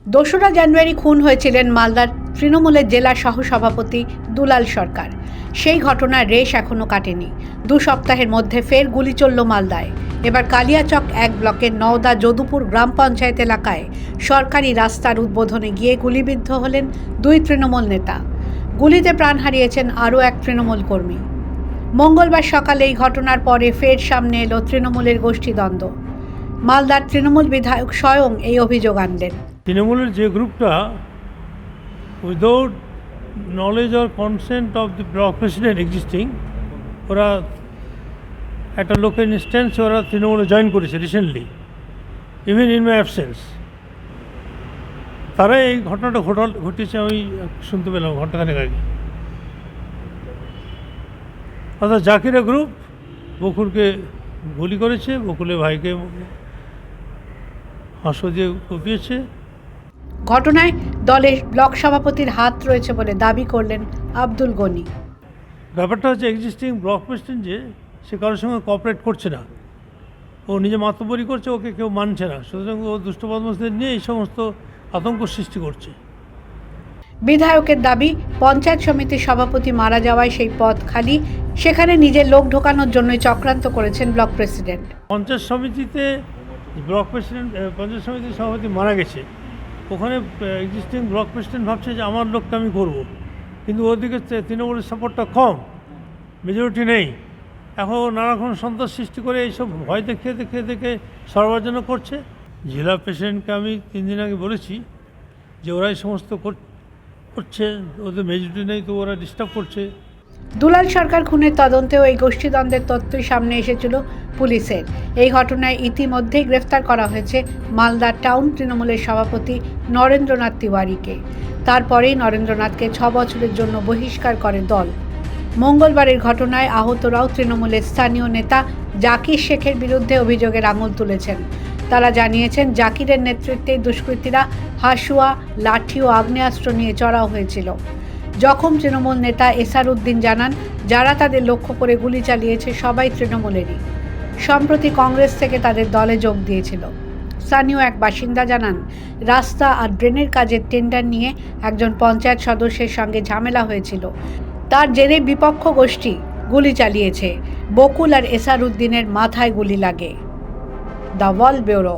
দোসরা জানুয়ারি খুন হয়েছিলেন মালদার তৃণমূলের জেলা সহসভাপতি দুলাল সরকার। সেই ঘটনার রেশ এখনও কাটেনি। 2 সপ্তাহের মধ্যে ফের গুলি চলল মালদায়। এবার কালিয়াচক 1 ব্লকের নওদা যদুপুর গ্রাম পঞ্চায়েত এলাকায় সরকারি রাস্তার উদ্বোধনে গিয়ে গুলিবিদ্ধ হলেন 2 তৃণমূল নেতা। গুলিতে প্রাণ হারিয়েছেন আরও 1 তৃণমূল কর্মী। মঙ্গলবার সকালে এই ঘটনার পরে ফের সামনে এলো তৃণমূলের গোষ্ঠীদ্বন্দ্ব। মালদার তৃণমূল বিধায়ক স্বয়ং এই অভিযোগ আনলেন। তৃণমূলের যে গ্রুপটা without knowledge or consent of the block president existing, ওরা একটা লোকের ইনস্ট্যান্স ওরা তৃণমূলে জয়েন করেছে recently, even in my absence. তারা এই ঘটনাটা ঘটিয়েছে, আমি শুনতে পেলাম ঘন্টাখানেক আগে। অর্থাৎ জাকিরা গ্রুপ বকুলকে গুলি করেছে, বকুলের ভাইকে হাঁসো দিয়ে কুপিয়েছে। ঘটনায় দলের ব্লক সভাপতির হাত রয়েছে বলে দাবি করলেন আব্দুল গনি। ব্যাপারটা হচ্ছে এক্সিস্টিং ব্লক প্রেসিডেন্ট যে সে কারোর সঙ্গে কোঅপারেট করছে না, ও নিজে মাতব্বরি করছে, ওকে কেউ মানছে না, সুতরাং ও দুষ্ট বদমাশদের নিয়ে এই সমস্ত আতঙ্ক সৃষ্টি করছে। বিধায়কের দাবি, পঞ্চায়েত সমিতির সভাপতি মারা যাওয়ায় সেই পদ খালি, সেখানে নিজের লোক ঢোকানোর জন্যই চক্রান্ত করেছেন ব্লক প্রেসিডেন্ট। পঞ্চায়েত সমিতিতে ব্লক প্রেসিডেন্ট, পঞ্চায়েত সমিতির সভাপতি মারা গেছে, ওখানে এক্সিস্টিং ব্লক প্রেসিডেন্ট ভাবছে যে আমার লোকটা আমি করব, কিন্তু ওদিকে তৃণমূলের সাপোর্টটা কম, মেজরিটি নেই। এখন নানারকম সন্ত্রাস সৃষ্টি করে এইসব ভয় দেখে সর্বজন্য করছে। জেলা প্রেসিডেন্টকে আমি 3 দিন আগে বলেছি যে ওরা এই সমস্ত করছে, ওদের মেজরিটি নেই তো ওরা ডিস্টার্ব করছে। দুলাল সরকার খুনের তদন্তেও এই গোষ্ঠীদ্বন্দ্বের তথ্যই সামনে এসেছিল পুলিশের। এই ঘটনায় ইতিমধ্যেই গ্রেফতার করা হয়েছে মালদা টাউন তৃণমূলের সভাপতি নরেন্দ্রনাথ তিওয়ারিকে। তারপরেই নরেন্দ্রনাথকে 6 বছরের জন্য বহিষ্কার করে দল। মঙ্গলবারের ঘটনায় আহতরাও তৃণমূলের স্থানীয় নেতা জাকির শেখের বিরুদ্ধে অভিযোগের আঙুল তুলেছেন। তারা জানিয়েছেন, জাকিরের নেতৃত্বে দুষ্কৃতীরা হাসুয়া, লাঠি ও আগ্নেয়াস্ত্র নিয়ে চড়াও হয়েছিল। জখম তৃণমূল নেতা এসার উদ্দিন জানান, যারা তাদের লক্ষ্য করে গুলি চালিয়েছে সবাই তৃণমূলেরই। সম্প্রতি কংগ্রেস থেকে তাদের দলে যোগ দিয়েছিল। স্থানীয় এক বাসিন্দা জানান, রাস্তা আর ড্রেনের কাজের টেন্ডার নিয়ে একজন পঞ্চায়েত সদস্যের সঙ্গে ঝামেলা হয়েছিল। তার জেরে বিপক্ষ গোষ্ঠী গুলি চালিয়েছে। বকুল আর এসার উদ্দিনের মাথায় গুলি লাগে। The wall bureau.